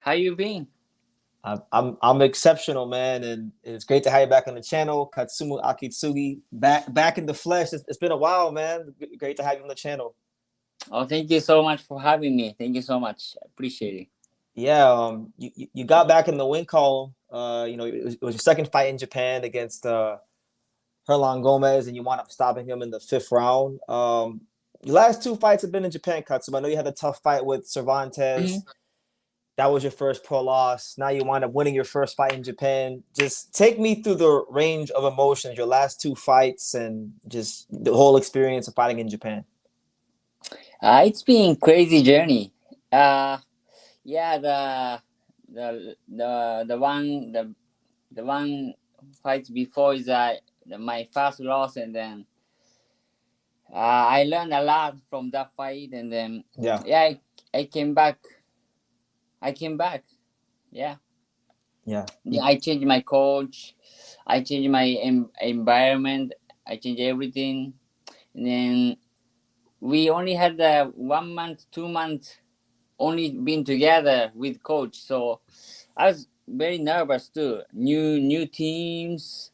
How you been? I'm exceptional, man, and it's great to have you back on the channel. Katsuma Akitsugi, back in the flesh. It's been a while, man. Great to have you on the channel. Oh, thank you so much for having me. Thank you so much. I appreciate it. Yeah, you got back in the win column. It was your second fight in Japan against Herlan Gomez, and you wound up stopping him in the fifth round. Your last two fights have been in Japan, Katsuma. I know you had a tough fight with Cervantes. Mhm. That was your first pro loss. Now you wind up winning your first fight in Japan. Just take me through the range of emotions, your last two fights, and just the whole experience of fighting in Japan. It's been crazy journey. Uh, yeah, the one fight before is my first loss, and then I learned a lot from that fight, and then Yeah, yeah, I came back. I came back. Yeah, yeah, yeah. I changed my coach. I changed my environment. I changed everything, and then we only had 1 month, 2 months only been together with coach. So I was very nervous too. New teams,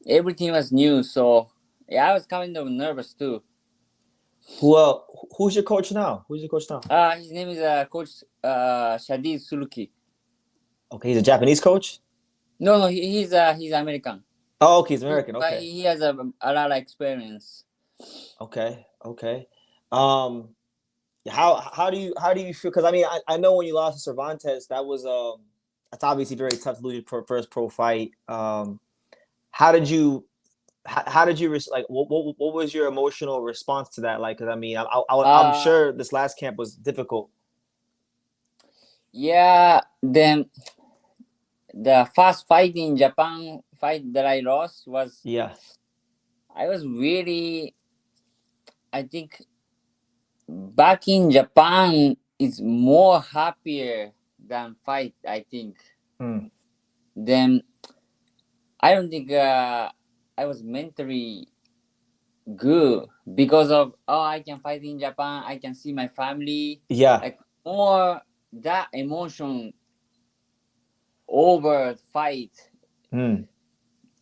everything was new. So yeah, I was kind of nervous too. Who who's your coach now? Who's your coach now? His name is Coach Shadid Suluki. Okay, he's a Japanese coach. No, he's American. Oh, okay, he's American. But Okay, he has a lot of experience. okay. Um, how do you feel? Because I mean, I know when you lost to Cervantes, that's obviously very tough to lose your first pro fight. How did you how did you like what was your emotional response to that like? Because I mean, I'm Uh, sure this last camp was difficult. yeah. Then the first fight in Japan fight that I lost was Yeah. I was really, I think back in Japan is more happier than fight. I think. Mm. Then I don't think I was mentally good because of I can fight in Japan. I can see my family. Yeah. Like more that emotion over fight. Mm.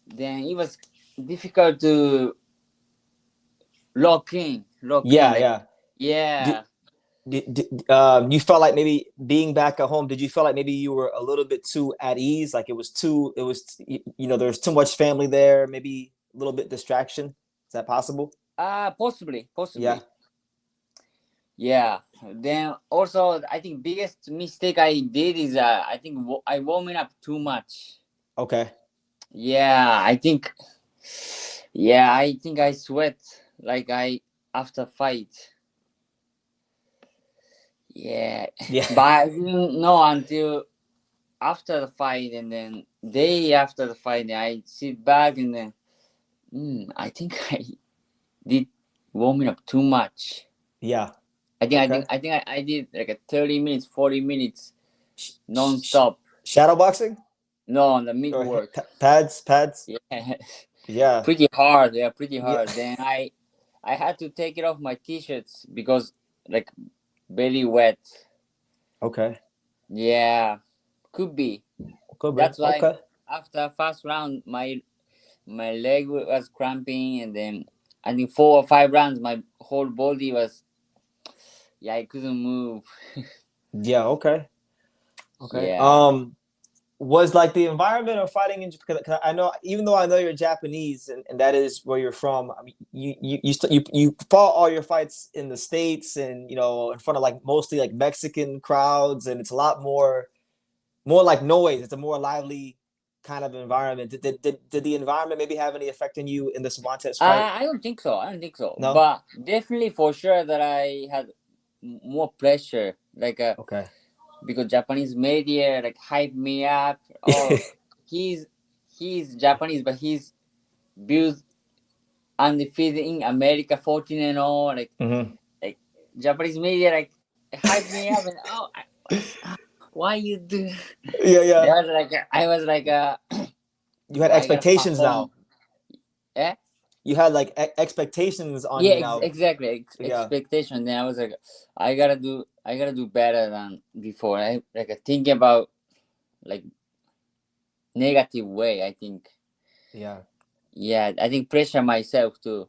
Then it was difficult to lock in. Yeah. Like Yeah. Did, yeah. you felt like maybe being back at home? Did you feel like maybe you were a little bit too at ease? Like there's too much family there. Maybe a little bit distraction. Is that possible? Possibly, Yeah. possibly. Yeah. Then also, I think biggest mistake I did is I think I warming up too much. Okay. Yeah, I think. Yeah, I think I sweat like I after fight. Yeah, Yeah. but I didn't know until after the fight, and then day after the fight, I sit back and then I think I did warming up too much. Yeah. I think I think Okay. I think I did like a 30 minutes, 40 minutes Sh- sh- non-stop. shadow boxing No, on the mid or work. pads? Yeah, Yeah. pretty hard. Yeah, pretty Yeah. hard. Then I had to take it off my t-shirts because like very wet. Okay. Yeah, could be. Could be. That's why Okay. after first round my leg was cramping, and then I think 4 or 5 rounds my whole body was I couldn't move. Yeah. Okay. Okay. Yeah. Was like the environment of fighting in Japan? Because I know, even though I know you're Japanese and that is where you're from. I mean, you fought all your fights in the States and in front of like mostly like Mexican crowds, and it's a lot more like noise. It's a more lively kind of environment. Did the environment maybe have any effect on you in the Cervantes fight? I don't think so. I don't think so. No. But definitely for sure that I had more pressure. Like Okay. because Japanese media like hype me up. Oh, he's he's Japanese, but he's built undefeated in America, 14-0. Hmm. Like Japanese media like hype me up, and why you do? Yeah. Yeah. I was like You had I gotta expectations perform. now. Yeah, You had like expectations on yeah, you now. exactly. Yeah. Expectation. Then I was like, I gotta do I gotta do better than before. I think about like negative way. I think. Yeah. Yeah, I think pressure myself too.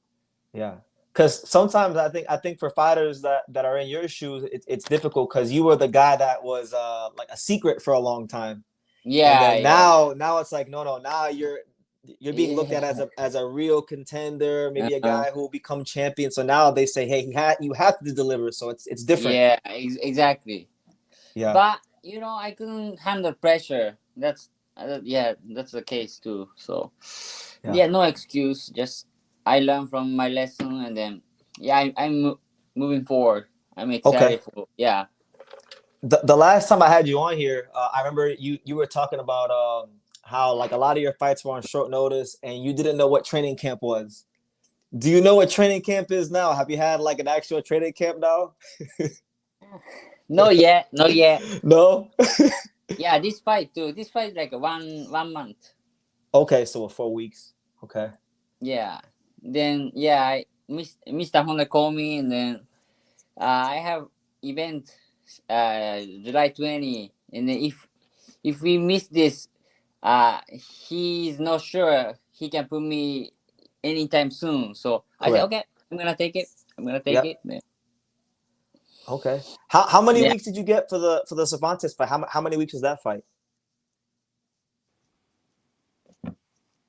Yeah. Because sometimes I think for fighters that are in your shoes, it's difficult because you were the guy that was like a secret for a long time. And Yeah, then yeah, now it's like no, now you're being looked at yeah. as a real contender, maybe a Uh, guy who will become champion. So now they say, hey, you have to deliver. So it's different. yeah, exactly. Yeah. But I couldn't handle pressure. Yeah, that's the case too. So Yeah. yeah, no excuse. Just I learned from my lesson, and then yeah, I'm moving forward. I'm Okay. excited for yeah. The last time I had you on here, I remember you were talking about how like a lot of your fights were on short notice and you didn't know what training camp was. Do you know what training camp is now? Have you had like an actual training camp now? No yet, no yet. No. Yeah, this fight too. This fight like one month. Okay, so 4 weeks. Okay. Yeah. Then yeah, Mr. Honda called me, and then I have event July 20, and then if we miss this, he's not sure he can put me anytime soon. So I said, Correct. okay, I'm gonna take it. I'm gonna take Yep. it. Then, Okay. How many yeah, weeks did you get for the Cervantes fight? How many weeks was that fight?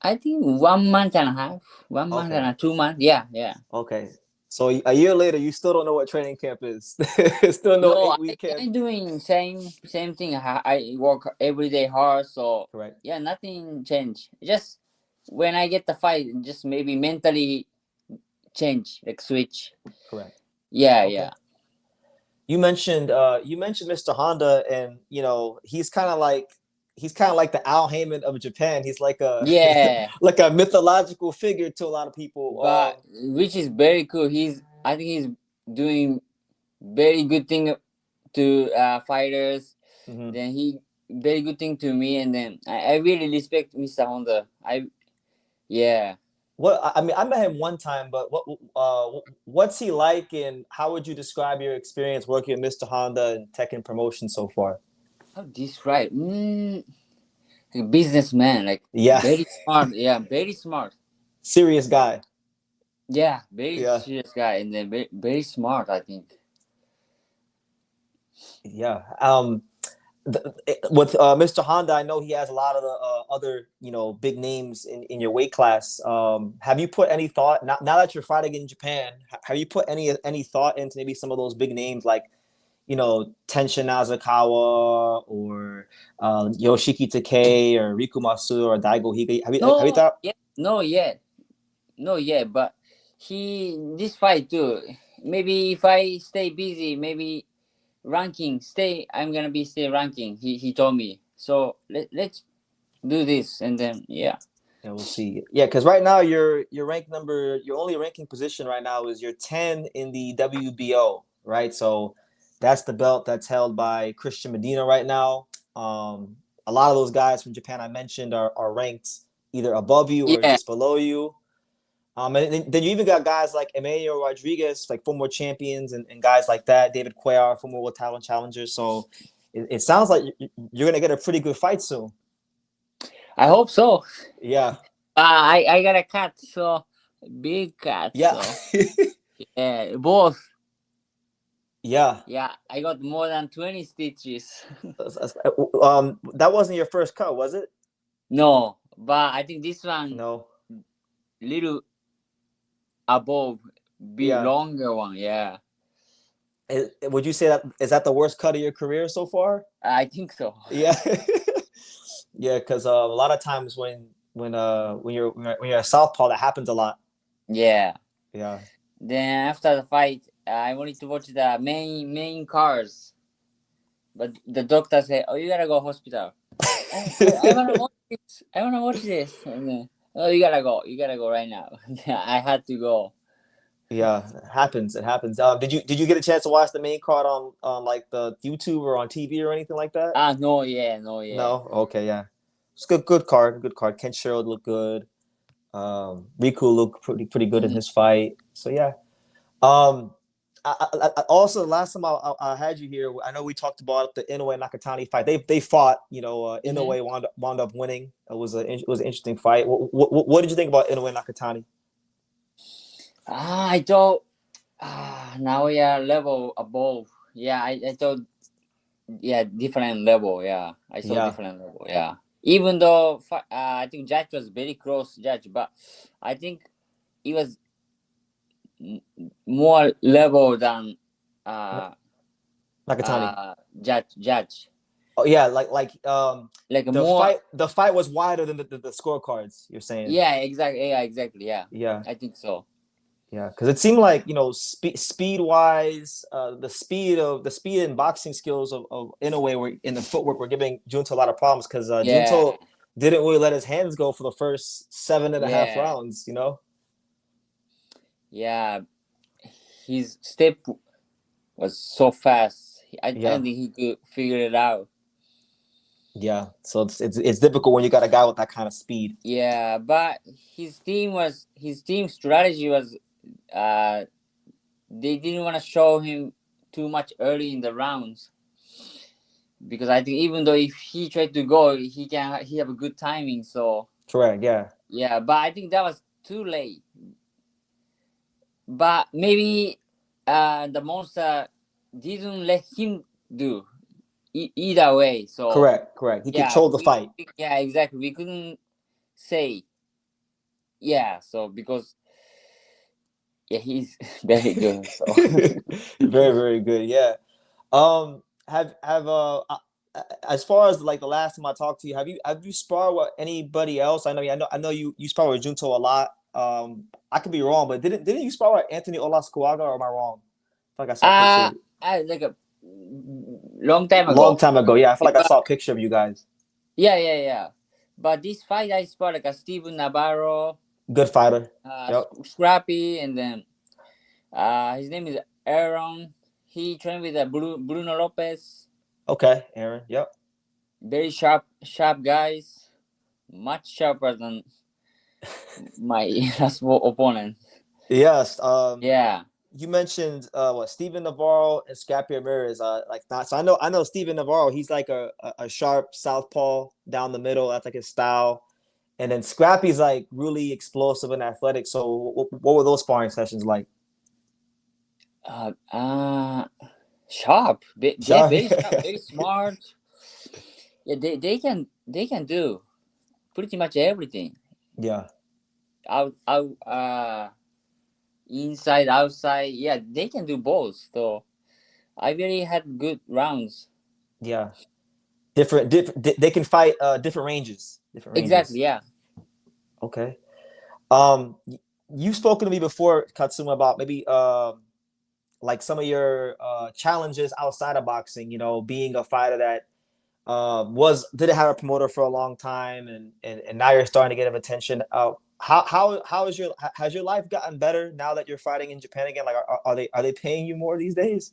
I think 1 month and a half, 1 month Okay. and a 2 months. Yeah, yeah. Okay. So a year later, you still don't know what training camp is. Still no No, 8 week camp. I'm doing same thing. I work every day hard, so Correct. yeah, nothing changed. Just when I get the fight, just maybe mentally change, like switch. Correct. Yeah, Okay. yeah, You mentioned Mr. Honda, and he's kind of like the Al Heyman of Japan. He's like a yeah. like a mythological figure to a lot of people. But which is very cool. I think he's doing very good thing to fighters. Mhm. Then he very good thing to me, and then I really respect Mr. Honda. Yeah. What I mean, I met him one time, but what's he like, and how would you describe your experience working with Mr. Honda and Tekken Promotion so far? How this right? Like businessman, like Yeah, very smart. Yeah, very smart. serious guy. Yeah, very Yeah, serious guy, and then very smart. I think. yeah. With Mr. Honda, I know he has a lot of the other big names in your weight class. Have you put any thought now that you're fighting in Japan? Have you put any thought into maybe some of those big names like Tenshin Nasukawa or Yoshiki Takei or Riku Masu or Daigo Higa? Have you No, thought? yeah, no yet, no yet. But this fight too. Maybe if I stay busy, maybe ranking stay. I'm gonna be stay ranking. He told me. So let's do this, and then yeah. Yeah, we'll see. Yeah, because right now your only ranking position right now is you're 10 in the WBO, right? So that's the belt that's held by Christian Medina right now. A lot of those guys from Japan I mentioned are ranked either above you or Yeah, just below you. And then you even got guys like Emmanuel Rodriguez, like former champions, and guys like that. David Cuellar, former World Talent Challengers. So it sounds like you're gonna get a pretty good fight soon. I hope so. Yeah, I got a cat, so big cat. yeah, So yeah, both. yeah. Yeah, I got more than 20 stitches. That wasn't your first cut, was it? No, but I think this one No. little above, big Yeah. longer one. Yeah, Would you say that is that the worst cut of your career so far? I think so. Yeah. Yeah, because a lot of times when you're a southpaw, that happens a lot. Yeah. Yeah. Then after the fight, I wanted to watch the main cars, but the doctor said, "Oh, you gotta go hospital." I wanna watch this. I wanna watch this. And then, oh, you gotta go. You gotta go right now. I had to go. Yeah, it happens. It happens. Did you get a chance to watch the main card on like the YouTube or on TV or anything like that? No, yeah, no, yeah. No. Okay. Yeah. It's good card. Good card. Ken Sherwood looked good. Riku looked pretty good in Mhm. his fight. So yeah. Um, Also, last time I had you here, I know we talked about the Inoue Nakatani fight. They fought. Mm-hmm. Inoue wound up winning. It was an interesting fight. What did you think about Inoue Nakatani? I thought now we are level above. Yeah, I thought yeah different level. Yeah, I saw Yeah, different level. Yeah, even though I think judge was very close judge, but I think it was more level than uh Nakatani. judge Oh yeah, like a more. the fight was wider than the scorecards. You're saying? Yeah, exactly. Yeah, exactly. Yeah, Yeah. I think so. Yeah, because it seemed like speed wise, the speed and boxing skills of Inoue were in the footwork were giving Junto a lot of problems because Yeah, Junto didn't really let his hands go for the first 7.5 yeah, rounds. You know. yeah. His step was so fast. I Yeah, don't think he could figure it out. yeah. So it's difficult when you got a guy with that kind of speed. Yeah, but his team strategy was uh they didn't want to show him too much early in the rounds because I think even though if he tried to go, he have a good timing. So Correct. Yeah. yeah, but I think that was too late. But maybe the monster didn't let him do either way. So Correct. Correct. He yeah, controlled the fight. yeah exactly. We couldn't say yeah. So because yeah, he's very good. So Very, very good. Yeah. Have as far as like the last time I talked to you, have you sparred with anybody else? I know you spar with Junto a lot. I could be wrong, but didn't you spar with Anthony Olascuaga, or am I wrong? I feel like I saw a picture I like a long time long ago. time ago. Yeah, I feel like I But saw a picture of you guys. yeah, yeah, yeah. But this fight I spot like a Steven Navarro, Good fighter. Yep. Scrappy, and then his name is Aaron. He trained with Bruno Lopez. Okay, Aaron. Yep. Very sharp guys. Much sharper than my last opponent. Yes. Yeah. You mentioned what Steven Navarro and Scrappy Ramirez. Like that. So I know Steven Navarro. He's like a sharp southpaw down the middle. That's like his style. And then Scrappy's like really explosive and athletic. So what were those sparring sessions like? Uh, uh, Sharp. They're Sure. very sharp, very smart. Yeah, they can do pretty much everything. Yeah. Out inside, outside. Yeah, they can do both. So I really had good rounds. Yeah. Different. They can fight different ranges. Different Exactly. ranges. Yeah. Okay. Um, you've spoken to me before, Katsuma, about maybe like some of your challenges outside of boxing. Being a fighter that was didn't have a promoter for a long time, and now you're starting to get attention. How is has your life gotten better now that you're fighting in Japan again? Like, are they paying you more these days?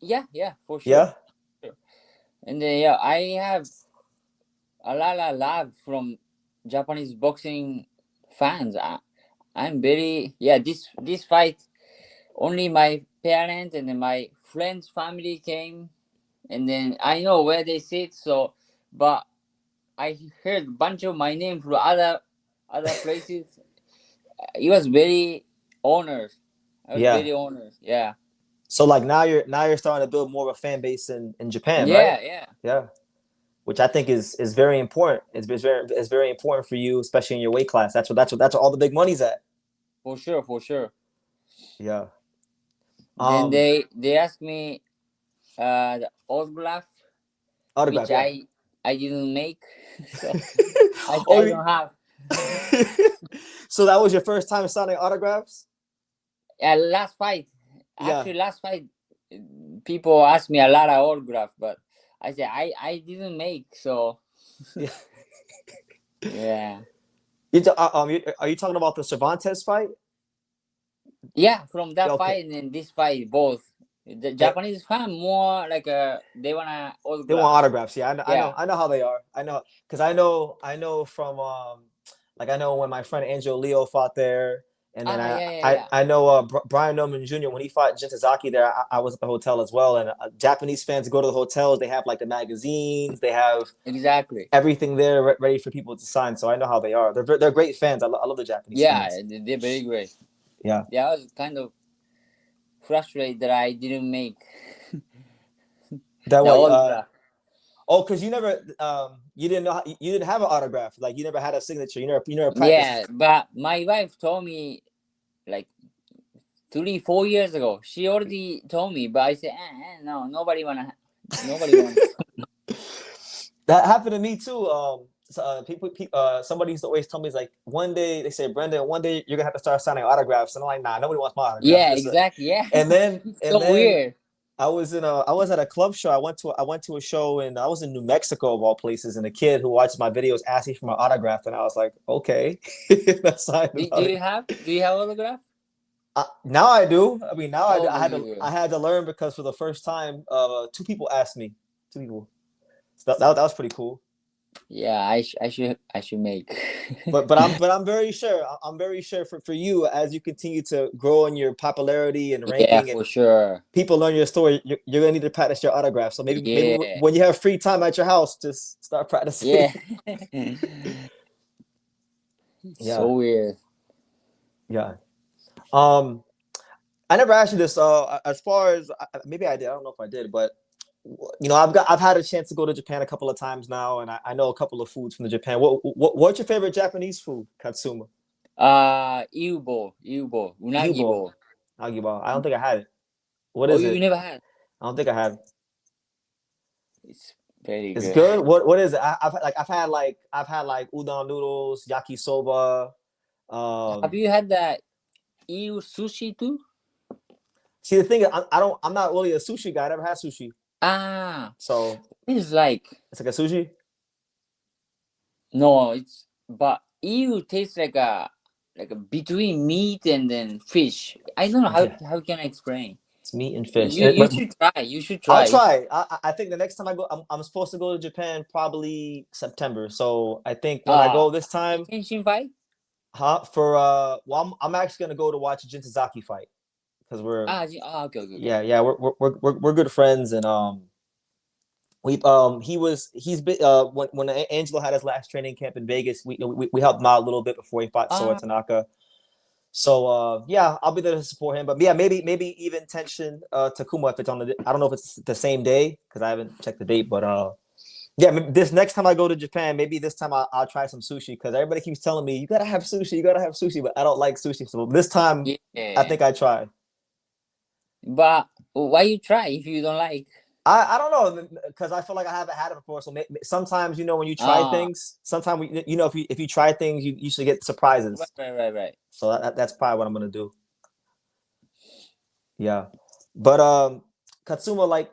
Yeah, yeah, for sure. Yeah, Sure. And then yeah, I have a lot of love from Japanese boxing fans. I'm very yeah. This fight only my parents and then my friends' family came, and then I know where they sit. So, but I heard a bunch of my name from other places. It was very honored. I was yeah. very honored. Yeah. So like now you're starting to build more of a fan base in Japan, right? Yeah, yeah. Yeah, which I think is very important. It's very important for you, especially in your weight class. That's what all the big money's at. For sure, for sure. Yeah. Then Um, they asked me the autograph, autograph, which yeah. I didn't make, so Oh, I don't have. so that was your first time signing autographs? Last fight, Yeah. actually last fight, people asked me a lot of autograph, but I said I didn't make. So Yeah. yeah, Are you talking about the Cervantes fight? yeah. From that Okay. fight and then this fight, both the They, Japanese fan more like they wanna they want autograph. autographs. Yeah, Yeah, I know how they are. I know because I know from like I know when my friend Angelo Leo fought there, And then Yeah, yeah, yeah. I know Brian Norman Jr. when he fought Jintazaki there, I was at the hotel as well. And Japanese fans go to the hotels. They have like the magazines. They have Exactly. everything there ready for people to sign. So I know how they are. They're great fans. I love the Japanese Yeah, fans. they're very great. Yeah. Yeah, I was kind of frustrated that I didn't make That the way. autograph. Oh, because you never you didn't know you didn't have an autograph. Like you never had a signature. You never Yeah, practiced. but my wife told me like 3, 4 years ago. She already told me, but I said, no, nobody wants. That happened to me too. Somebody used to always tell me, it's like one day they say, Brendan, one day you're gonna have to start signing autographs, and I'm like, nah, nobody wants my autograph. Yeah, This, exactly. Yeah, and then it's and so then weird. I was at a club show. I went to a show, and I was in New Mexico of all places, and a kid who watches my videos asked me for my autograph, and I was like, okay, I signed his autograph. Do you have autograph? Now I do. I mean, now Oh, I had to learn because for the first time, two people asked me. Two people. So that was pretty cool. yeah. I should make. But I'm very sure for you as you continue to grow in your popularity and Yeah, ranking for and sure. people learn your story, you're gonna need to practice your autograph. So maybe Yeah, when you have free time at your house, just start practicing. yeah. It's Yeah, so weird. yeah. Um, I never asked you this. As far as maybe I did, I don't know if I did, but I've had a chance to go to Japan a couple of times now, and I know a couple of foods from the Japan. What's your favorite Japanese food, Katsuma? Unagi Yubo, bowl. Agiba. I don't think I had it. What Oh, is you it? never had? I don't think I had it. It's very It's good. good. What is it? I've had like udon noodles, yakisoba. Have Um, you had the EU sushi too? See the thing, I'm not really a sushi guy. I never had sushi, Ah, so it's like it's like a sushi. no, it's but EU tastes like a between meat and then fish. I don't know Yeah, how can I explain. it's meat and fish. You should try. You should I'll try. try. I think the next time I go, I'm supposed to go to Japan probably September. So I think when I go this time, Kenshin fight. for well, I'm actually gonna go to watch a Jintazaki fight because Okay, okay, okay. yeah, we're good friends, and he's been when Angelo had his last training camp in Vegas, we helped him out a little bit before he fought Sora Ah, Tanaka. So yeah, I'll be there to support him. But yeah, maybe even Tenshin Takuma if it's on the I don't know if it's the same day because I haven't checked the date, but yeah, this next time I go to Japan, maybe this time I'll try some sushi because everybody keeps telling me you gotta have sushi, but I don't like sushi. So this time I yeah. think I try. But why you try if you don't like? I don't know because I feel like I haven't had it before. So sometimes when you try Ah, things, sometimes if you try things, you usually get surprises. right. So that's probably what I'm gonna do. Yeah, but Katsuma, like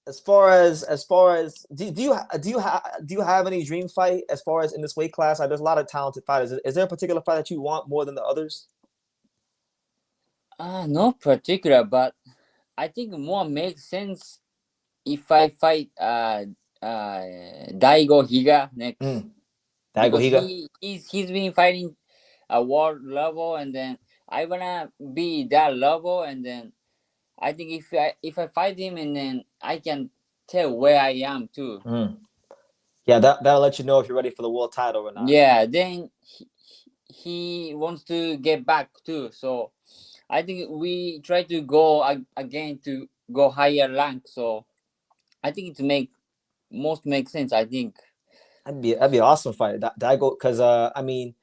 as far as do you have any dream fight as far as in this weight class? Like, there's a lot of talented fighters. Is there a particular fight that you want more than the others? No particular, but I think more makes sense if I fight uh Daigo Higa next Mm, Daigo because Higa. he's been fighting a world level and then I wanna be that level and then I think if I fight him and then I can tell where I am too. Mm. Yeah, that'll let you know if you're ready for the world title or not. Yeah, then he wants to get back too. So I think we try to go again to go higher rank. So I think it make sense. I think. That'd be an awesome fight. Daigo, because I mean,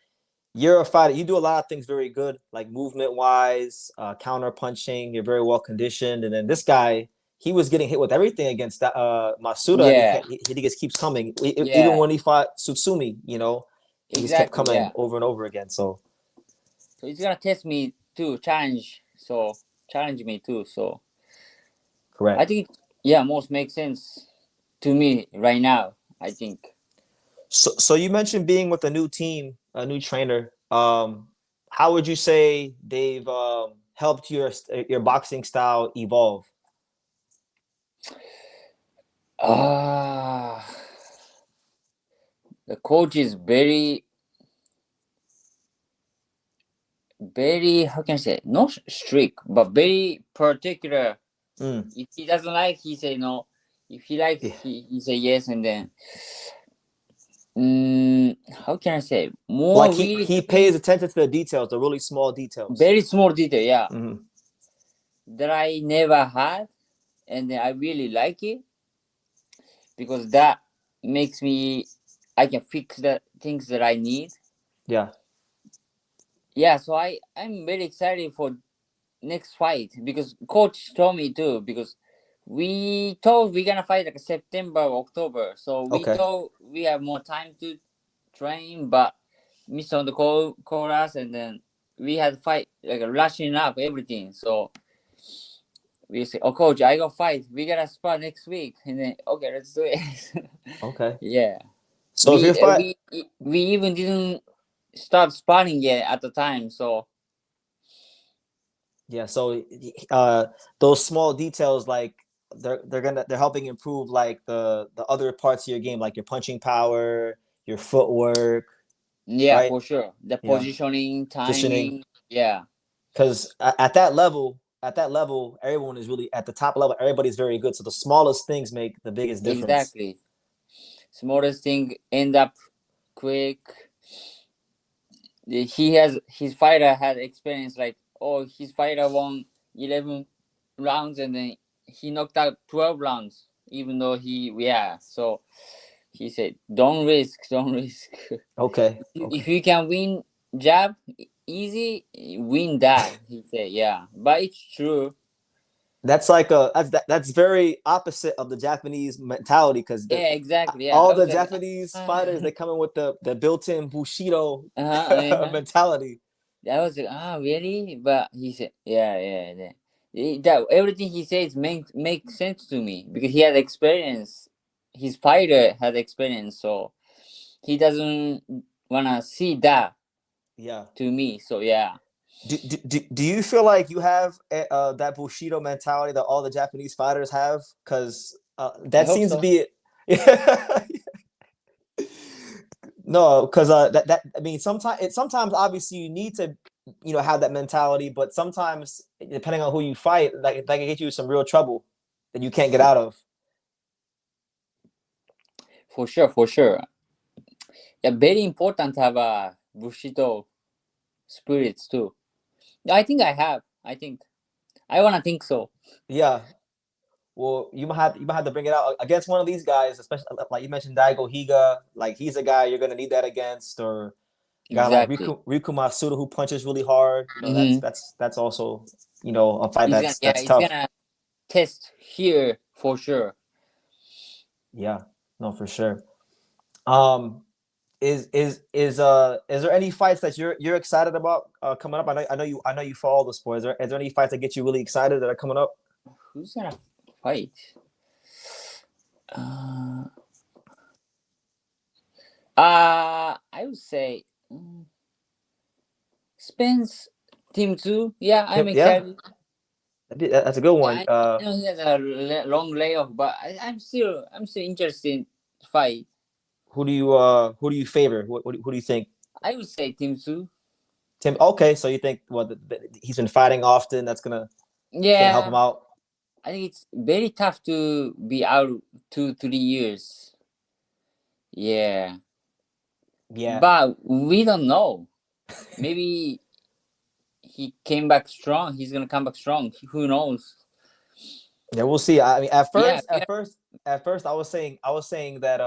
you're a fighter. You do a lot of things very good, like movement wise, counter punching. You're very well conditioned, and then this guy, he was getting hit with everything against Masuda, and Yeah, he just keeps coming. Even yeah, when he fought Tsutsumi, he just kept exactly. coming Yeah. over and over again. So So it's gonna test me too, challenge. So challenge me too. So I correct. think yeah, most makes sense to me right now. I think. So you mentioned being with a new team, a new trainer. How would you say they've helped your boxing style evolve? Ah, the coach is very, how can I say, not strict, but very particular. Mm. If he doesn't like, he say no. If he like, Yeah. he say yes, and then how can I say, more Like really he pays things, attention to the details, the really small details. very small detail, yeah, Mm-hmm. that I never had, and then I really like it because that makes me, I can fix the things that I need. Yeah. Yeah, so I'm very excited for next fight because coach told me too, because we thought we're gonna fight like September or October, so we Okay. thought we have more time to train, but Mr. Honda call us, and then we had fight like rushing up everything. So we say, "Oh, coach, I got fight. We gotta spar next week." And then, okay, let's do it. Okay. Yeah, So if you're fight, we even didn't start sparring yet at the time. So yeah. So those small details, like they're helping improve like the other parts of your game, like your punching power, your footwork, yeah, right? for sure, the Yeah, positioning, positioning. timing. Yeah, Because at that level, everyone is really at the top level. Everybody's very good. So the smallest things make the biggest difference. exactly. Smallest thing end up quick. He has his fighter had experience like, oh, his fighter won 11 rounds, and then he knocked out 12 rounds, even though so he said, don't risk. Okay. Okay. If you can win jab easy, win that, he said. Yeah, but it's true. That's like that's very opposite of the Japanese mentality because Yeah, exactly. Yeah, all I the was like, Japanese fighters they come in with the built-in Bushido uh-huh. mentality. I was like, really? But he said, yeah. That everything he says makes sense to me because he had experience. His fighter had experience, so he doesn't wanna see that Yeah. to me. So yeah, Do you feel like you have that Bushido mentality that all the Japanese fighters have? Because I that hope seems to so. be no, because that I mean sometimes obviously you need to have that mentality, but sometimes depending on who you fight, like that can get you some real trouble that you can't get out of. For sure, for sure. Yeah, very important to have a Bushido spirits too. I think I have. I think I wanna think so. Yeah. Well, you might have to bring it out against one of these guys, especially like you mentioned Daigo Higa. Like he's a guy you're gonna need that against, or a guy like Exactly. Riku Masuda who punches really hard. Mm-hmm. That's also a fight that's It's tough. gonna test here for sure. Yeah, no, for sure. Um, is there any fights that you're excited about coming up? I know you follow the sport. Is there any fights that get you really excited that are coming up? Who's gonna fight? Uh, I would say Spence, Tim Tszyu. Yeah, I'm Yeah, excited. that's a good Yeah, one. I know he has a long layoff, but I'm still interested to fight. Who do you favor? Who do you think? I would say Tim Tszyu. Tim. Okay, so you think he's been fighting often? That's gonna help him Yeah, out. I think it's very tough to be out 2 3 years. Yeah, Yeah, but we don't know. Maybe he came back strong. He's gonna come back strong. Who knows? yeah, we'll see. I mean, Yeah, I was saying that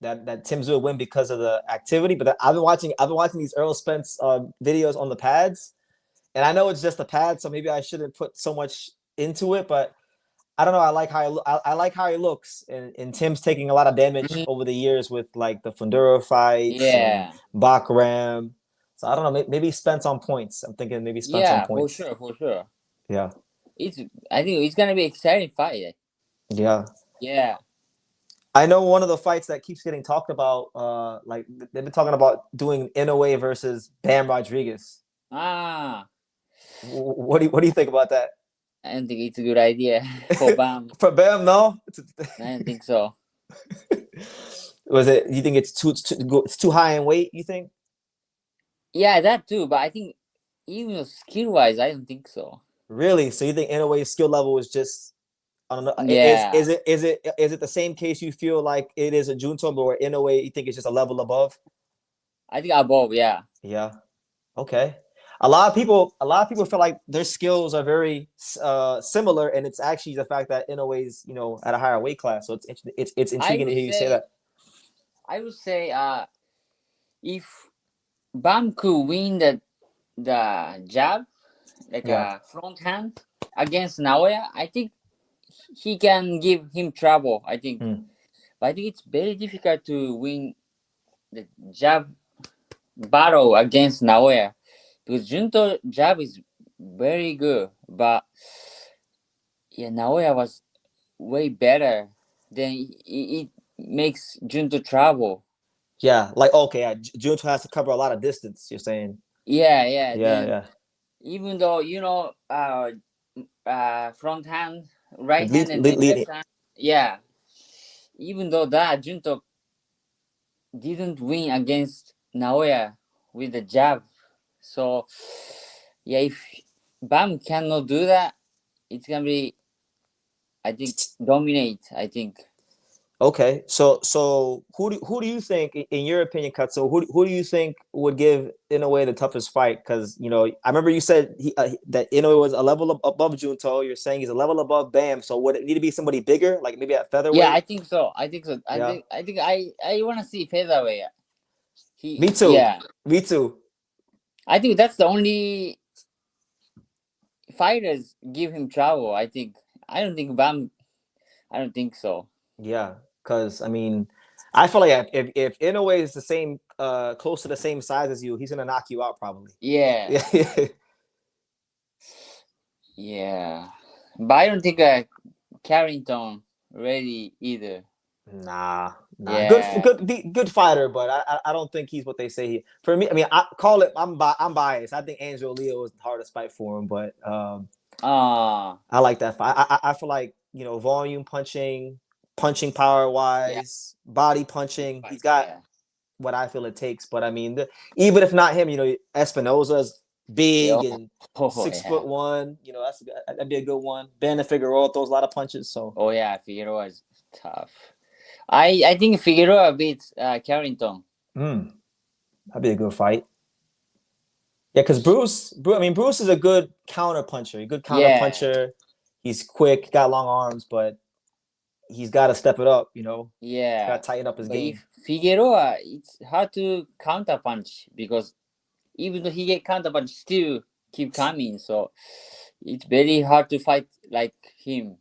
that Tim Tszyu would win because of the activity, but I've been watching these Earl Spence videos on the pads, and I know it's just a pad, so maybe I shouldn't put so much into it, but I don't know. I like how he looks, and Tim's taking a lot of damage mhm, over the years with like the Fundora fights and yeah, Bakram. So I don't know. Maybe Spence on points. I'm thinking maybe Spence on yeah, for points. sure, for sure. Yeah, It's I think it's gonna be exciting fight. yeah. Yeah. I know one of the fights that keeps getting talked about. Like they've been talking about doing Inoue versus Bam Rodriguez. Ah, What do you think about that? I don't think it's a good idea for Bam. For Bam, no. I don't think so. Was it? You think it's too high in weight? You think? Yeah, that too. But I think even skill wise, I don't think so. Really? So you think Inoue's skill level is just I don't know. Yeah, Is it the same case you feel like it is a Junto, but where Inoue you think it's just a level above? I think above. Yeah, Yeah. Okay. A lot of people feel like their skills are very similar, and it's actually the fact that Inoue's at a higher weight class. So it's I intriguing to would hear you say say that. I would say if Bam could win the jab like Yeah. a front hand against Naoya, I think he can give him trouble. I think, Hmm. but I think it's very difficult to win the jab battle against Naoya because Junto jab is very good, but yeah, Naoya was way better. Then it makes Junto trouble. Yeah. Like okay, yeah, Junto has to cover a lot of distance. You're saying. Yeah, yeah. Yeah. Then Yeah. even though front hand, right hand, Lead, and lead, then lead. left hand, yeah. Even though that Junto didn't win against Naoya with the jab, so yeah, if Bam cannot do that, it's gonna be I think dominate. I think. Okay, so who do you think, in your opinion, Katsu, who do you think would give Inoue the toughest fight? Because I remember you said that Inoue was a level above Junto. You're saying he's a level above Bam. So would it need to be somebody bigger, like maybe at Yeah, featherweight? I think so. I think so. Yeah, I wanna see featherweight. me He too. yeah. Me too. I think that's the only fighters give him trouble. I think. I don't think Bam. I don't think so. Yeah, because I mean, I feel like if Inoue is the same, close to the same size as you, he's gonna knock you out probably. Yeah, Yeah. yeah. But I don't think Carrington ready either. Nah. Yeah, Good fighter, but I don't think he's what they say he. For me, I mean, I'm biased. I think Angelo Leo was the hardest fight for him, but uh I like that fight. I feel like volume punching power yeah, wise, body punching. He's got yeah. what I feel it takes. But I mean, even if not him, Espinoza's Yeah. big and Oh, six yeah. foot one. That'd be a good one. Ben Figueroa throws a lot of punches, so Oh yeah, Figueroa is tough. I think Figueroa beats Carrington. mm, that'd be a good fight. Yeah, because I mean, Bruce is a good counter puncher. A good counter Yeah, puncher. He's quick, got long arms, but he's got to step it up. He's got yeah. to tighten up his But game. if Figueroa, it's hard to counter punch because even though he get counter punch, still keep coming. So it's very hard to fight like him.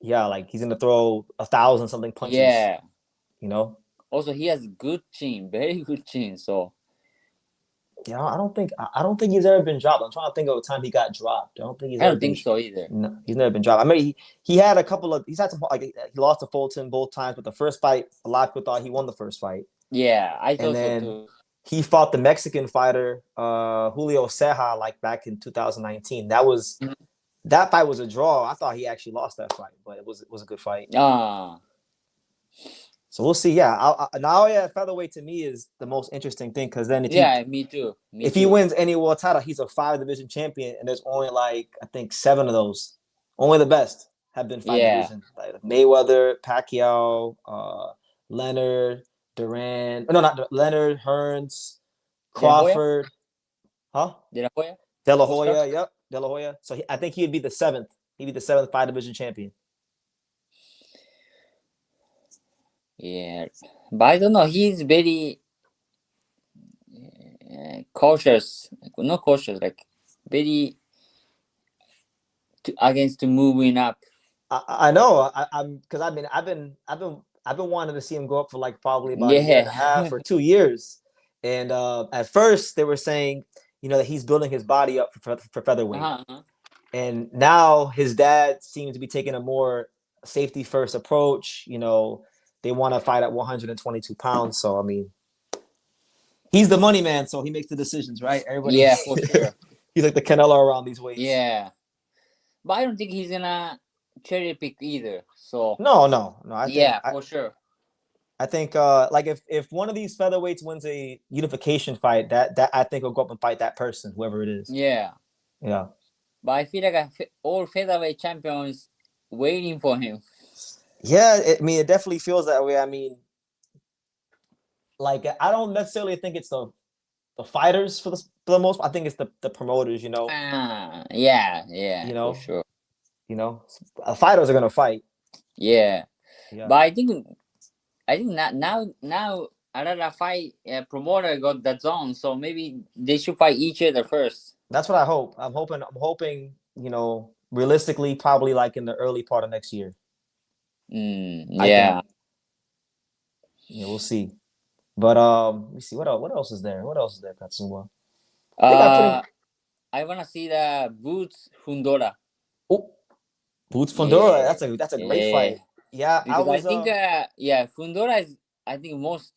Yeah, like he's gonna throw 1,000 something punches. Yeah. You know. Also, he has good chin, very good chin. So Yeah, I don't think he's ever been dropped. I'm trying to think of a time he got dropped. I don't think he's I ever don't been. think so either. No, he's never been dropped. I mean, he had a couple of. He's had some like he lost to Fulton both times, but the first fight, a lot of people thought he won the first fight, Yeah, I and thought so then too. he fought the Mexican fighter Julio Ceja like back in 2019. That fight was a draw. I thought he actually lost that fight, but it was a good fight. Ah, So we'll see. Yeah, Naoya featherweight to me is the most interesting thing because then yeah, me too. Me if he too. wins any world title, he's a 5 division champion, and there's only like I think 7 of those. Only the best have been 5 Yeah. division. Like Mayweather, Pacquiao, Leonard, Duran. No, not Leonard, Hearns, De La Hoya? Crawford, huh? De La Hoya? De La Oscar? Hoya. Yep, De La Hoya. So I think he'd be the seventh. He'd be the seventh 5 division champion. Yeah. But I don't know. He's very cautious. Not cautious, like very against moving up. I know. I'm because I've been wanting to see him go up for like probably about a year and Yeah. a half or 2 years. And at first they were saying, that he's building his body up for featherweight. Uh-huh, uh-huh. And now his dad seems to be taking a more safety first approach. They want to fight at 122 pounds. So I mean, he's the money man, so he makes the decisions, right? Everybody, Yeah, for sure. he's like the Canelo around these weights. Yeah. But I don't think he's gonna cherry pick either. So No. I think yeah, for sure. I think like if one of these featherweights wins a unification fight, that I think will go up and fight that person, whoever it is. Yeah, Yeah. but I feel like all featherweight champions waiting for him. Yeah, I mean, it definitely feels that way. I mean, like I don't necessarily think it's the fighters for the most part. I think it's the promoters, Yeah, you for know, sure. you know, fighters are gonna fight. Yeah, Yeah, but I think now another fight promoter got that zone, so maybe they should fight each other first. that's what I hope. I'm hoping, realistically, probably like in the early part of next year. I think, Yeah. we'll see. But let me see what else is there. What else is there, Katsuma? I think I pretty. Uh, I wanna see the Boots Fundora. Oh, Boots Fundora. Yeah, That's a great yeah. fight. Yeah, I Because I was think Fundora is, I think, most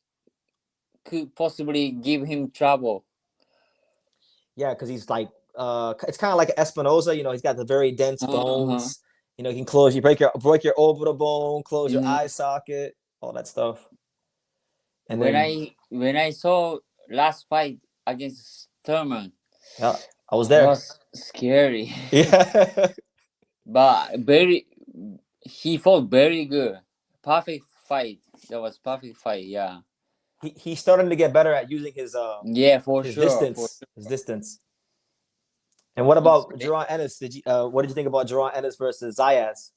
could possibly give him trouble. yeah, because he's like it's kind of like Espinoza. He's got the very dense Uh-huh. bones. You can close. You break your orbital bone, close your Mhm. eye socket, all that stuff. And When then I saw last fight against Thurman, yeah, I was it there. was scary. Yeah. But he fought very good. Perfect fight. That was perfect fight. Yeah. He's starting to get better at using his Yeah, for his sure. distance. His distance. And what It's about Jaron Ennis? What did you think about Jaron Ennis versus Zayas?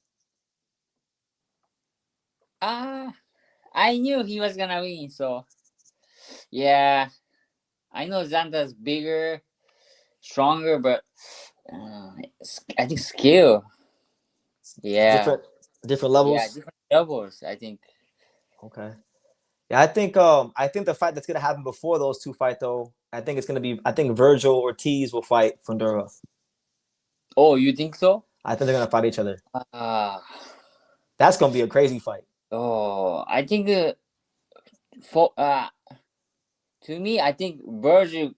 ah, I knew he was gonna win. So yeah, I know Xander's bigger, stronger, but I think skill. Yeah, Different yeah, levels. different levels. I think. Okay. Yeah, I think the fight that's gonna happen before those two fight though, I think Vergil Ortiz will fight Fundora. Oh, you think so? I think they're gonna fight each other. Ah, That's gonna be a crazy fight. I think for to me, I think Vergil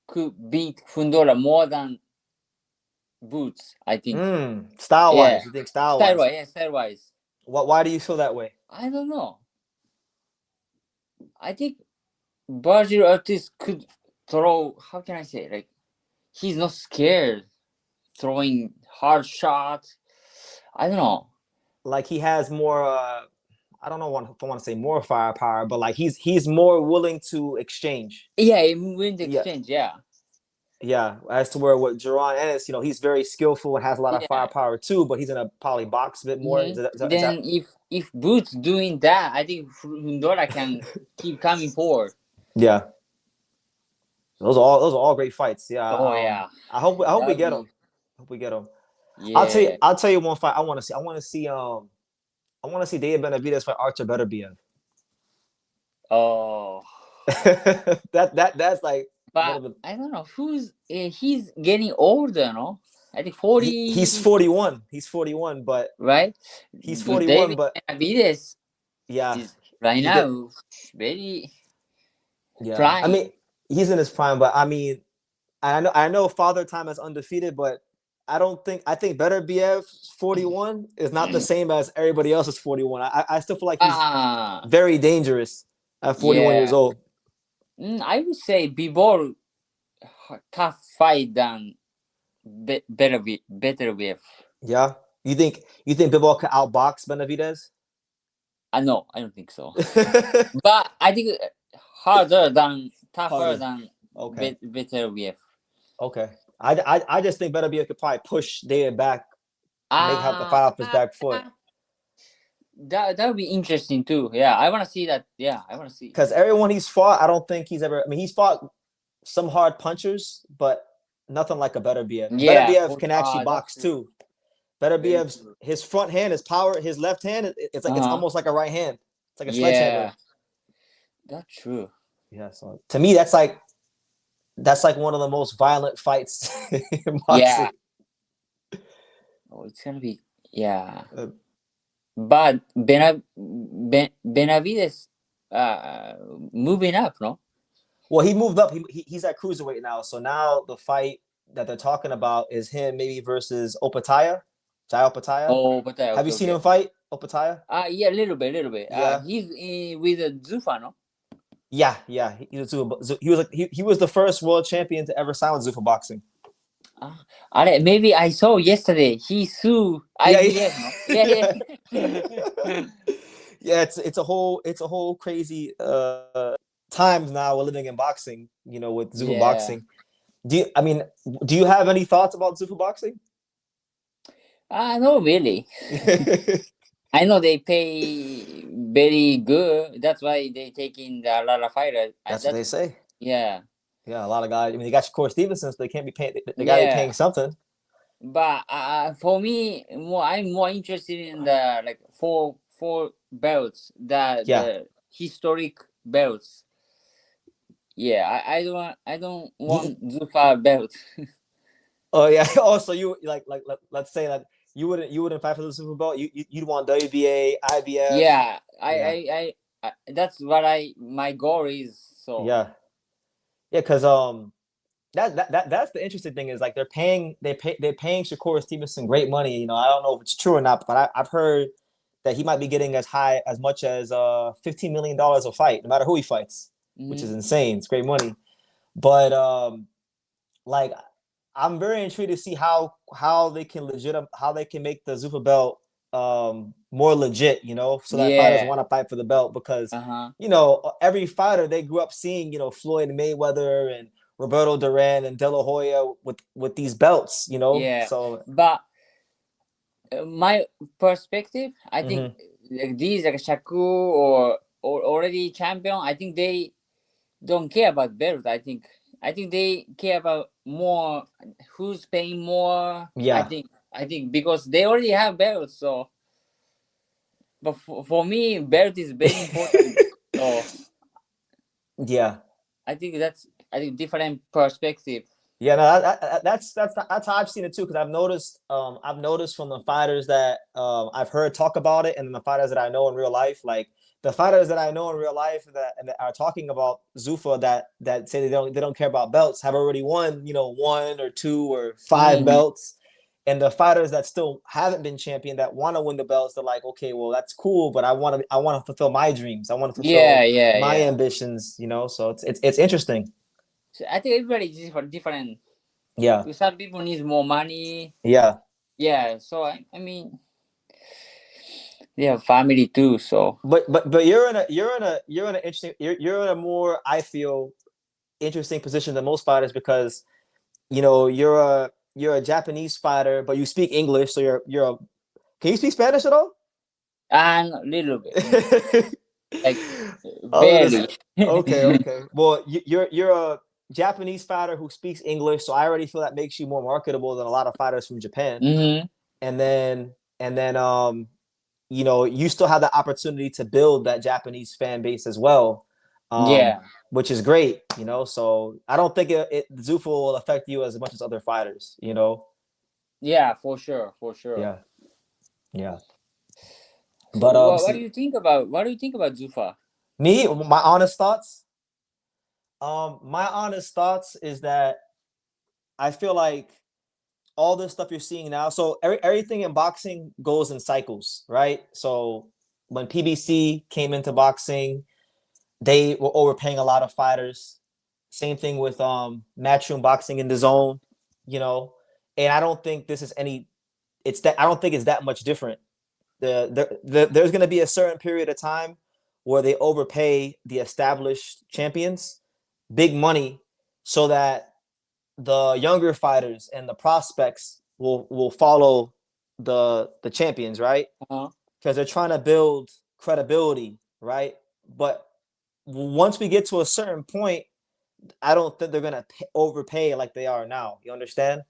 could beat Fundora more than Boots. I think. Style Yeah, wise, you think style style wise? wise. Yeah, style wise. Why do you feel that way? I don't know. I think Vergil Ortiz could throw. How can I say? Like, he's not scared throwing hard shots. I don't know. Like he has more I don't know if I want to say more firepower, but like he's more willing to exchange. Yeah, he wins the Yeah, exchange. Yeah, yeah. As to where with Jaron Ennis, he's very skillful and has a lot of yeah. firepower too, but he's gonna probably box a bit more. Is that Then if Boots doing that, I think Fundora can keep coming forward. yeah. Those are all great fights. Yeah. Oh yeah, I hope we that'd get them. be Hope we get them. yeah. I'll tell you one fight I want to see. I want to see Dave Benavidez fight Artur Beterbiev. Oh, That's like one but of the. I don't know who's he's getting older, no? I think 40. He's 41. He's 41, but Right? he's But 41. David But Benavidez yeah, is right he did. now very Yeah, I prime. mean he's in his prime, but I mean I know Father Time is undefeated, but I think Beterbiev 41 is not the same as everybody else's 41. I still feel like he's Ah, very dangerous at 41 years yeah. old. I would say Bibor tough fight than Beterbiev. Yeah, you think Bivol could outbox Benavidez? No, I don't think so. But I think tougher Harder. than Okay. Beterbiev. Okay. I just think Beterbiev could probably push David back, have the fight off his back foot. That would be interesting too. Yeah, I want to see that. Yeah, I want to see. Because everyone he's fought, I don't think he's ever. I mean, he's fought some hard punchers, but nothing like a Beterbiev. Yeah, Beterbiev can actually box that's too. Beterbiev's his front hand is power. His left hand, it's like it's almost like a right hand. It's like a sledgehammer. That's true. Yeah. So to me, that's like one of the most violent fights in boxing. Yeah. Oh, it's gonna be but Benavidez moving up, no? Well, he moved up. He's at cruiserweight now. So now the fight that they're talking about is him maybe versus Opataya, Jai Opataya. Oh, but Have you seen him fight? Opataya? Yeah, a little bit, little bit. Yeah. He's with Zufa, no? Yeah, yeah. He was the first world champion to ever sign with Zuffa Boxing. Maybe I saw yesterday. He sued Yeah, IBF, no? Yeah, yeah. yeah. It's a whole crazy times now we're living in boxing. With Zuffa Yeah. Boxing. Do you have any thoughts about Zuffa Boxing? No, really. I know they pay very good. That's why they take in a lot of fighters. That's what they say. Yeah, Yeah, a lot of guys. They got Shakur Stevenson, so they can't be paying. They got to be yeah. paying something. But for me, I'm more interested in the like four belts, Yeah. the historic belts. Yeah, I don't want Zufa belt. Oh yeah. Also, you let's say that you wouldn't fight for the Super Bowl. You'd want WBA, IBF. Yeah, Yeah. that's what my goal is. So Yeah. Yeah. Because that's the interesting thing is like they're paying Shakur Stevenson great money. I don't know if it's true or not, but I've heard that he might be getting as much as $15 million a fight, no matter who he fights, which is mhm. insane. It's great money. But like I'm very intrigued to see how they can make the Zuffa belt more legit, so that fighters Yeah, want to fight for the belt because uh-huh. every fighter they grew up seeing, Floyd Mayweather and Roberto Duran and De La Hoya with these belts, Yeah, so but my perspective, I think mhm. like these like Shaku or already champion, I think they don't care about belt. I think they care about more who's paying more. I Yeah, think I think because they already have belts. So, but for me, belt is very important. So yeah. I think different perspective. Yeah, no, that's how I've seen it too. Because I've noticed from the fighters that I've heard talk about it, and then the fighters that I know in real life, like the fighters that I know in real life that are talking about Zuffa that say they don't care about belts have already won, one or two or five Mm. belts, and the fighters that still haven't been champion that want to win the belts, they're like, okay, well that's cool, but I want to fulfill my dreams, I want to Yeah, fulfill yeah, my yeah. ambitions, so it's interesting. So I think everybody is different. Yeah, Some people need more money. yeah. Yeah, so I mean, they have family too. So But you're in a interesting you're in a more, I feel, interesting position than most fighters because you're a Japanese fighter but you speak English, so you're a can you speak Spanish at all? and a little bit, like Oh, this barely. okay. Well, you're a Japanese fighter who speaks English, so I already feel that makes you more marketable than a lot of fighters from Japan. Hmm. And then you still have the opportunity to build that Japanese fan base as well, um, Yeah, which is great. So I don't think Zuffa will affect you as much as other fighters. yeah, for sure, for sure. Yeah, yeah. So But what do you think about Zufa? me, my honest thoughts is that I feel like all this stuff you're seeing now. So everything in boxing goes in cycles, right? So when PBC came into boxing, they were overpaying a lot of fighters. Same thing with matchroom boxing in the zone, you know. And I don't think this is any. It's that I don't think it's that much different. There's going to be a certain period of time where they overpay the established champions big money, so that the younger fighters and the prospects will follow the champions, right? Uh-huh. Because they're trying to build credibility, right? But once we get to a certain point, I don't think they're gonna overpay like they are now. You understand?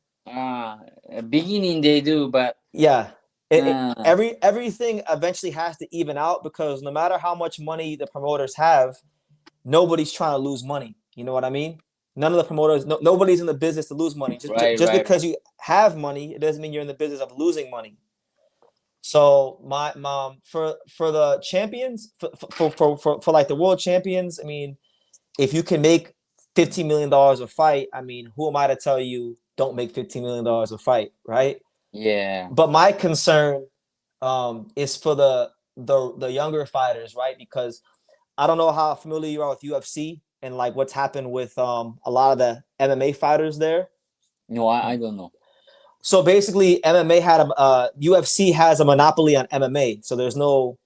Beginning they do, but Yeah. uh, Everything eventually has to even out because no matter how much money the promoters have, nobody's trying to lose money. You know what I mean? None of the promoters, nobody's in the business to lose money. Just, right, just right, because right. you have money, it doesn't mean you're in the business of losing money. So my mom for the champions for like the world champions, I mean, if you can make $15 million a fight, I mean, who am I to tell you don't make $15 million a fight, right? Yeah. But my concern is for the younger fighters, right? Because I don't know how familiar you are with UFC and like what's happened with a lot of the MMA fighters there. No, I don't know. So basically, MMA had UFC has a monopoly on MMA, so there's no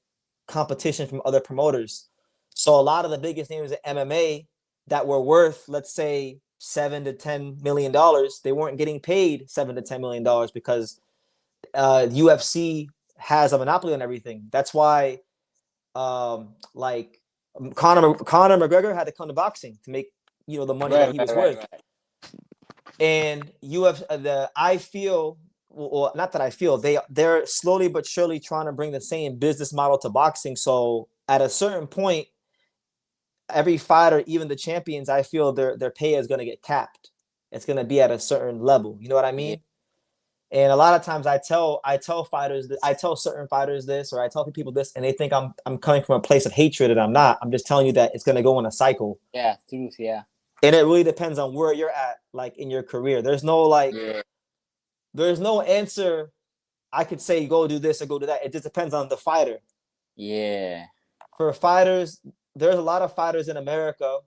competition from other promoters. So a lot of the biggest names in MMA that were worth, let's say, $7 to $10 million, they weren't getting paid $7 to $10 million because UFC has a monopoly on everything. That's why, like Conor McGregor had to come to boxing to make the money that he was worth. Right. And I feel, well, not that I feel, they're slowly but surely trying to bring the same business model to boxing. So at a certain point, every fighter, even the champions, I feel their pay is going to get capped. It's going to be at a certain level. You know what I mean? Yeah. And a lot of times I tell fighters that, I tell certain fighters this, or I tell people this, and they think I'm coming from a place of hatred, and I'm not. I'm just telling you that it's going to go in a cycle. Yeah, truth. Yeah. And it really depends on where you're at, like in your career. There's no there's no answer. I could say go do this or go do that. It just depends on the fighter. Yeah. For fighters, there's a lot of fighters in America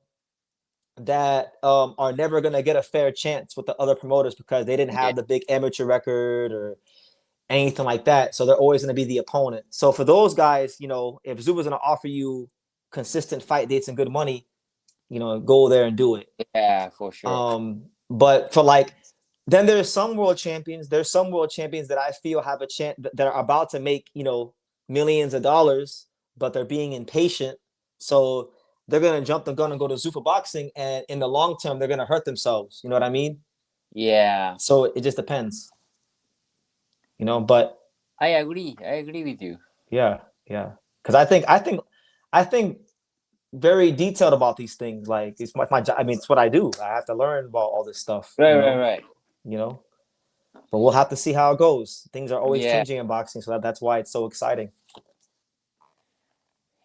that are never gonna get a fair chance with the other promoters because they didn't have the big amateur record or anything like that. So they're always gonna be the opponent. So for those guys, if Zuba's gonna offer you consistent fight dates and good money, go there and do it. Yeah, for sure. But for then there's some world champions. There's some world champions that I feel have a chance that are about to make millions of dollars, but they're being impatient. So they're gonna jump the gun and go to Zuffa boxing, and in the long term, they're gonna hurt themselves. You know what I mean? Yeah. So it just depends. But I agree with you. Yeah. Because I think very detailed about these things. Like it's my job. I mean, it's what I do. I have to learn about all this stuff. Right. But we'll have to see how it goes. Things are always changing in boxing, so that's why it's so exciting.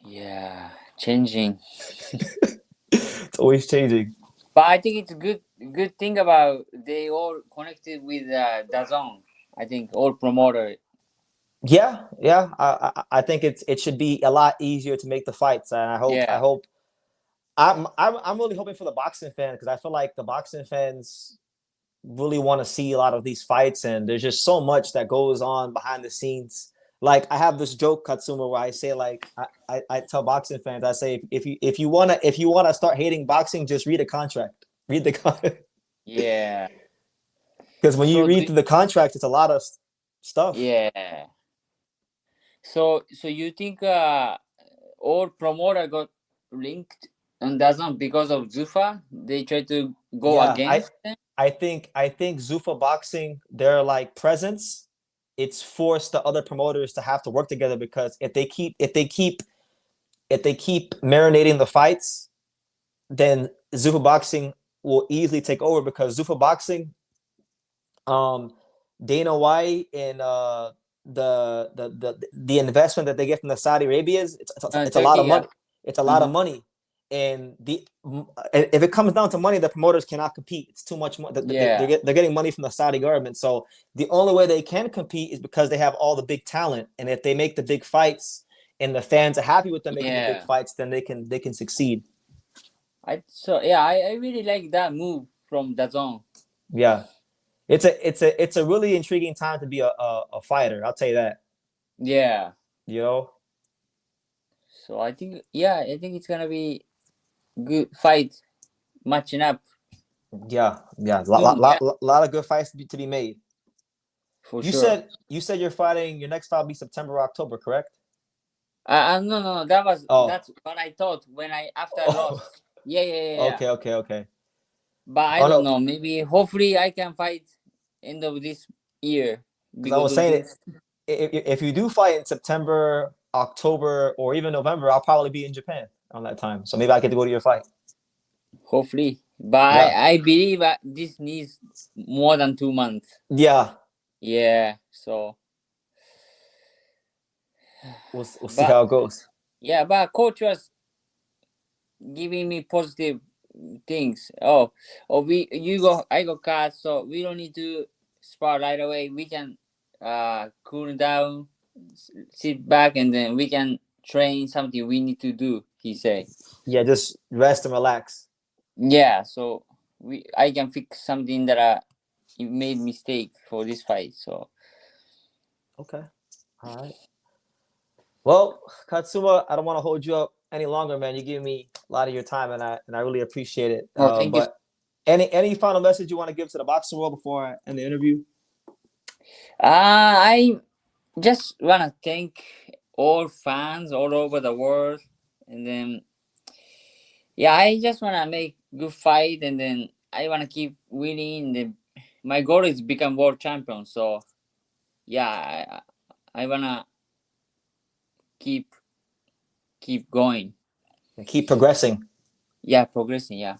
Yeah, changing. It's always changing. But I think it's a good thing about they all connected with DAZN. I think all promoter. Yeah. I think it should be a lot easier to make the fights, and I'm really hoping for the boxing fan because I feel like the boxing fans really want to see a lot of these fights, and there's just so much that goes on behind the scenes. Like I have this joke, Katsuma, where I say I tell boxing fans, I say if you wanna start hating boxing, just read a contract. Read the contract. Yeah. Because when you read through the contract, it's a lot of stuff. Yeah. So you think all promoter got linked and doesn't because of Zuffa? They try to go against them? I think Zuffa boxing, their presence, it's forced the other promoters to have to work together because if they keep marinating the fights, then Zuffa boxing will easily take over because Zuffa boxing, Dana White and the investment that they get from the Saudi Arabias, it's a lot of money. It's a lot of money. And if it comes down to money, the promoters cannot compete. It's too much money. They're getting money from the Saudi government. So the only way they can compete is because they have all the big talent. And if they make the big fights and the fans are happy with them making the big fights, then they can succeed. I really like that move from DAZN. Yeah, it's a really intriguing time to be a fighter. I'll tell you that. Yeah. So I think it's gonna be good fight matching up. Yeah. Lot of good fights to be made. For sure. You said you're fighting. Your next fight will be September or October, correct? No. That's what I thought when after I lost. Yeah. Okay. But I don't know. Maybe hopefully I can fight end of this year. Because I was saying if you do fight in September, October, or even November, I'll probably be in Japan on that time. So maybe I get to go to your fight. Hopefully. But I believe this needs more than 2 months. Yeah. So we'll see how it goes. Yeah, but coach was giving me positive things. I go cut, so we don't need to spar right away. We can cool down sit back and then we can train something we need to do, he said. Yeah, just rest and relax. Yeah, so I can fix something that I made mistake for this fight. So Okay. All right. Well, Katsuma, I don't want to hold you up any longer, man. You give me a lot of your time, and I really appreciate it. oh, thank you. But any final message you want to give to the boxing world before I end the interview? I just wanna thank all fans all over the world, and then yeah, I just wanna make good fight, and then I wanna keep winning. My goal is become world champion. So yeah, I wanna keep going. And keep progressing. Yeah, progressing. Yeah,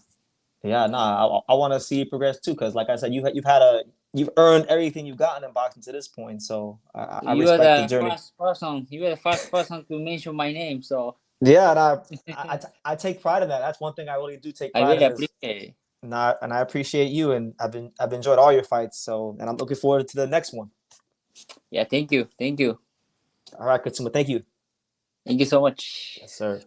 Yeah, no, I want to see you progress too, because like I said, you've earned everything you've gotten in boxing to this point. So I you are respect the the journey. first person. You are the first person to mention my name. So Yeah, and I take pride in that. That's one thing I really do take I pride really in is appreciate it. and I appreciate you, and I've enjoyed all your fights. So and I'm looking forward to the next one. Yeah, thank you, All right, Katsuma, thank you. thank you so much. Yes, sir.